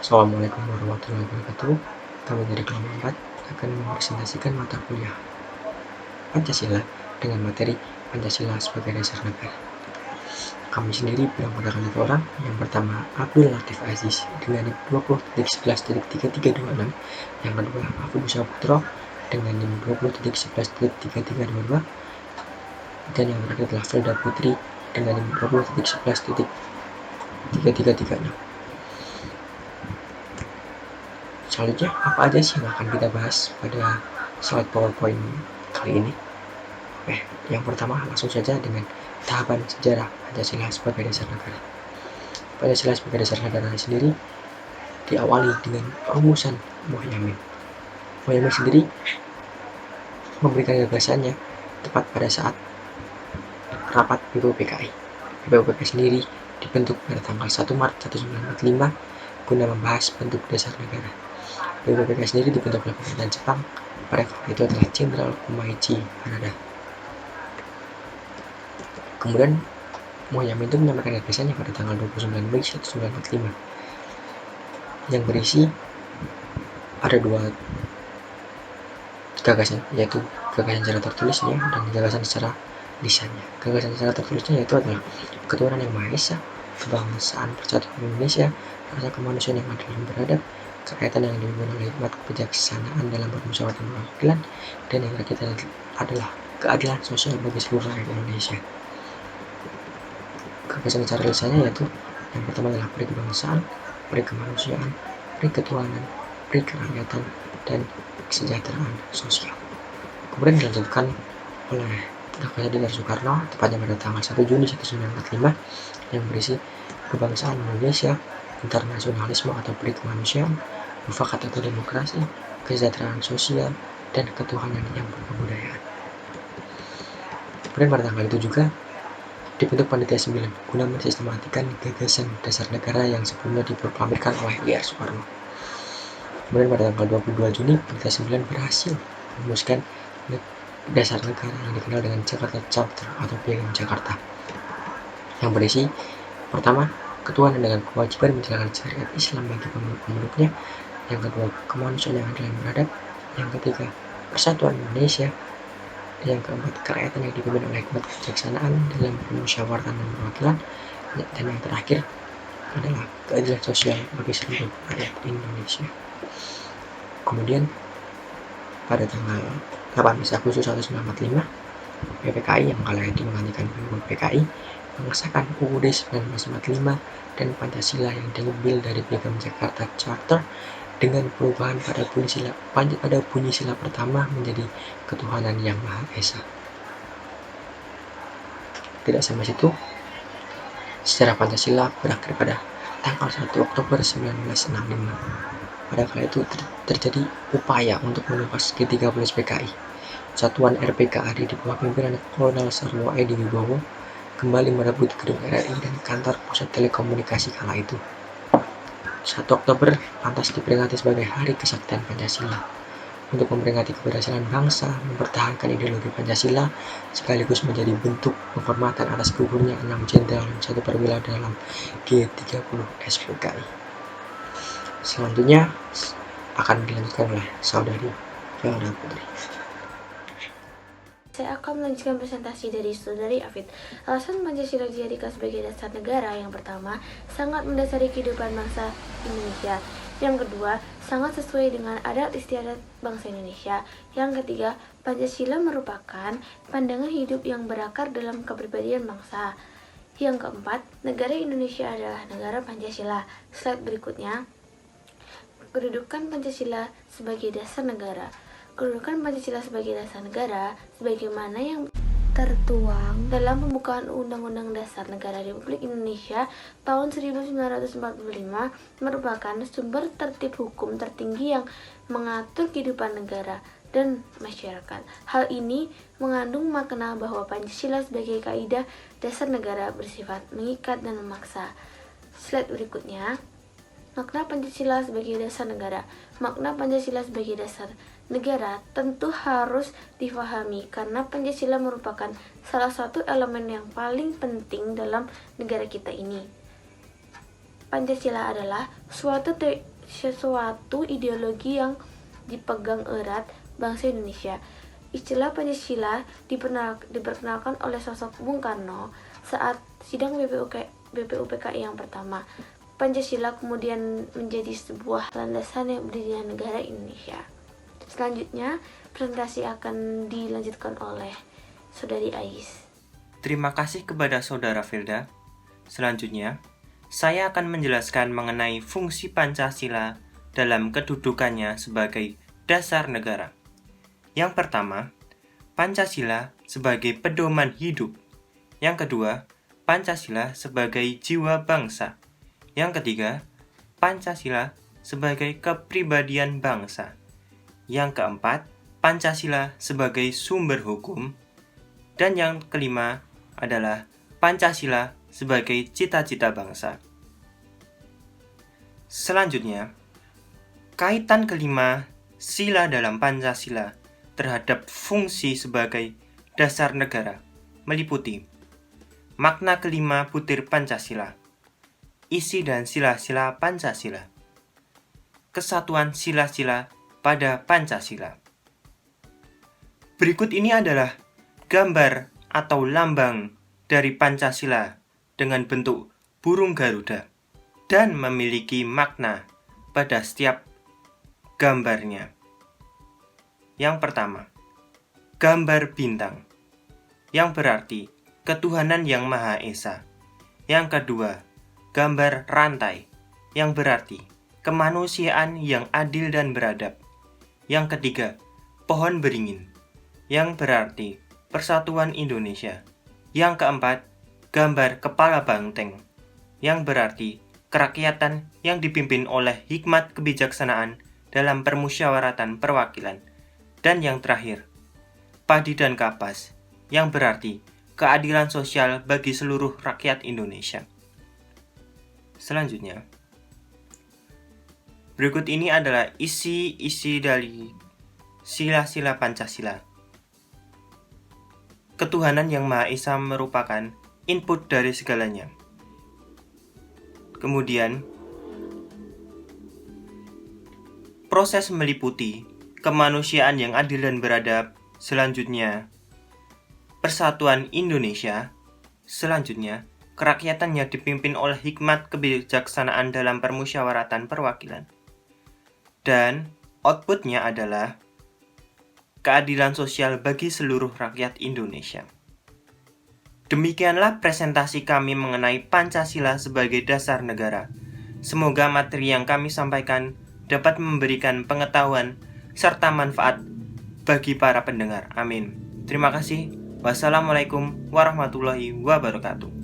Assalamualaikum warahmatullahi wabarakatuh. Kami dari kelompok 4 akan mempresentasikan mata kuliah Pancasila dengan materi Pancasila sebagai dasar negara. Kami sendiri beranggotakan 3 orang. Yang pertama Abdul Latif Aziz dengan NIM 20.11.3326. Yang kedua Afid Putro dengan NIM 20.11.3322. Dan yang terakhir adalah Felda Putri dengan NIM 20.11.3336. Selanjutnya, apa aja sih yang akan kita bahas pada slide PowerPoint kali ini? Yang pertama langsung saja dengan tahapan sejarah Pancasila sebagai dasar negara. Pancasila sebagai dasar negara sendiri diawali dengan rumusan Muhyiddin. Muhyiddin sendiri memberikan gagasannya tepat pada saat rapat BPUPKI. BPUPKI sendiri dibentuk pada tanggal 1 Maret 1945 guna membahas bentuk dasar negara. BPUPKI sendiri dibentuk oleh pemerintahan Jepang pada waktu itu adalah Jenderal Kumaichi Hanada. Kemudian Muhyiddin itu menyampaikan gagasannya pada tanggal 29 Mei 1945 yang berisi ada 2 gagasan, yaitu gagasan secara tertulisnya dan gagasan secara lisannya. Gagasan secara tertulisnya yaitu adalah ketuhanan yang Maha Esa, kebangsaan persatuan Indonesia, rasa kemanusiaan yang adil dan beradab, kerakyatan yang dipimpin oleh hikmat kebijaksanaan dalam permusyawaratan perwakilan, dan yang ketiga adalah keadilan sosial bagi seluruh rakyat Indonesia. Gagasan secara lisannya yaitu yang pertama adalah peri kebangsaan, peri kemanusiaan, peri ketuhanan, peri kerakyatan, dan kesejahteraan sosial. Kemudian dilanjutkan oleh Dr. Soekarno tepatnya pada tanggal 1 Juni 1945 yang berisi kebangsaan Indonesia, internasionalisme atau peri kemanusiaan, mufakat atau demokrasi, kesejahteraan sosial, dan ketuhanan yang berkebudayaan. Kemudian pada tanggal itu juga dibentuk Panitia 9 guna mensistematikan gagasan dasar negara yang sebelumnya diproklamirkan oleh Ir Soekarno. Kemudian pada tanggal 22 Juni Panitia 9 berhasil merumuskan dasar negara yang dikenal dengan Jakarta Charter atau Piagam Jakarta yang berisi pertama ketuhanan dengan kewajiban menjalankan syariat Islam bagi pemeluknya, yang kedua kemanusiaan yang adil dan beradab, yang ketiga persatuan Indonesia, yang keempat kerakyatan yang dipimpin oleh hikmat kebijaksanaan dalam permusyawaratan dan perwakilan, dan yang terakhir adalah keadilan sosial bagi seluruh rakyat Indonesia. Kemudian pada tanggal 18 Agustus 1945 PPKI yang kala itu menggantikan BPUPKI mengesahkan UUD 1945 dan Pancasila yang diambil dari Piagam Jakarta Charter dengan perubahan pada bunyi sila pertama menjadi ketuhanan yang Maha Esa. Tidak sampai situ, sejarah Pancasila berakhir pada tanggal 1 Oktober 1965. Pada kala itu terjadi upaya untuk menumpas G30 PKI. Satuan RPKAD di bawah pimpinan Kolonel Sarwo Edi Wibowo kembali merebut gedung RRI dan kantor pusat telekomunikasi kala itu. 1 Oktober lantas diperingati sebagai Hari Kesaktian Pancasila untuk memperingati keberhasilan bangsa mempertahankan ideologi Pancasila sekaligus menjadi bentuk penghormatan atas gugurnya 6 jenderal dan 1 perwira dalam G30 SPKI. Selanjutnya akan dilanjutkan oleh saudari Felda Putri. Saya akan melanjutkan presentasi dari saudari Afid. Alasan Pancasila dijadikan sebagai dasar negara yang pertama, sangat mendasari kehidupan bangsa Indonesia. Yang kedua, sangat sesuai dengan adat istiadat bangsa Indonesia. Yang ketiga, Pancasila merupakan pandangan hidup yang berakar dalam kepribadian bangsa. Yang keempat, negara Indonesia adalah negara Pancasila. Slide berikutnya, kedudukan Pancasila sebagai dasar negara. Kedudukan Pancasila sebagai dasar negara sebagaimana yang tertuang dalam pembukaan Undang-Undang Dasar Negara Republik Indonesia tahun 1945 merupakan sumber tertib hukum tertinggi yang mengatur kehidupan negara dan masyarakat. Hal ini mengandung makna bahwa Pancasila sebagai kaidah dasar negara bersifat mengikat dan memaksa. Slide berikutnya, makna Pancasila sebagai dasar negara. Makna Pancasila sebagai dasar negara tentu harus difahami karena Pancasila merupakan salah satu elemen yang paling penting dalam negara kita ini. Pancasila adalah sesuatu ideologi yang dipegang erat bangsa Indonesia. Istilah Pancasila diperkenalkan oleh sosok Bung Karno saat sidang BPUPKI yang pertama. Pancasila kemudian menjadi sebuah landasan yang berdirinya negara Indonesia. Selanjutnya, presentasi akan dilanjutkan oleh Saudari Ais. Terima kasih kepada Saudara Filda. Selanjutnya, saya akan menjelaskan mengenai fungsi Pancasila dalam kedudukannya sebagai dasar negara. Yang pertama, Pancasila sebagai pedoman hidup. Yang kedua, Pancasila sebagai jiwa bangsa. Yang ketiga, Pancasila sebagai kepribadian bangsa. Yang keempat, Pancasila sebagai sumber hukum. Dan yang kelima adalah Pancasila sebagai cita-cita bangsa. Selanjutnya, kaitan kelima sila dalam Pancasila terhadap fungsi sebagai dasar negara meliputi makna kelima butir Pancasila, isi dan sila-sila Pancasila, kesatuan sila-sila pada Pancasila. Berikut ini adalah gambar atau lambang dari Pancasila dengan bentuk burung Garuda dan memiliki makna pada setiap gambarnya. Yang pertama, gambar bintang, yang berarti ketuhanan yang Maha Esa. Yang kedua, gambar rantai, yang berarti kemanusiaan yang adil dan beradab. Yang ketiga, pohon beringin, yang berarti persatuan Indonesia. Yang keempat, gambar kepala banteng, yang berarti kerakyatan yang dipimpin oleh hikmat kebijaksanaan dalam permusyawaratan perwakilan. Dan yang terakhir, padi dan kapas, yang berarti keadilan sosial bagi seluruh rakyat Indonesia. Selanjutnya, berikut ini adalah isi dari sila-sila Pancasila. Ketuhanan yang Maha Esa merupakan input dari segalanya. Kemudian, proses meliputi kemanusiaan yang adil dan beradab. Selanjutnya, persatuan Indonesia. Selanjutnya, kerakyatan yang dipimpin oleh hikmat kebijaksanaan dalam permusyawaratan perwakilan. Dan outputnya adalah keadilan sosial bagi seluruh rakyat Indonesia. Demikianlah presentasi kami mengenai Pancasila sebagai dasar negara. Semoga materi yang kami sampaikan dapat memberikan pengetahuan serta manfaat bagi para pendengar. Amin. Terima kasih. Wassalamualaikum warahmatullahi wabarakatuh.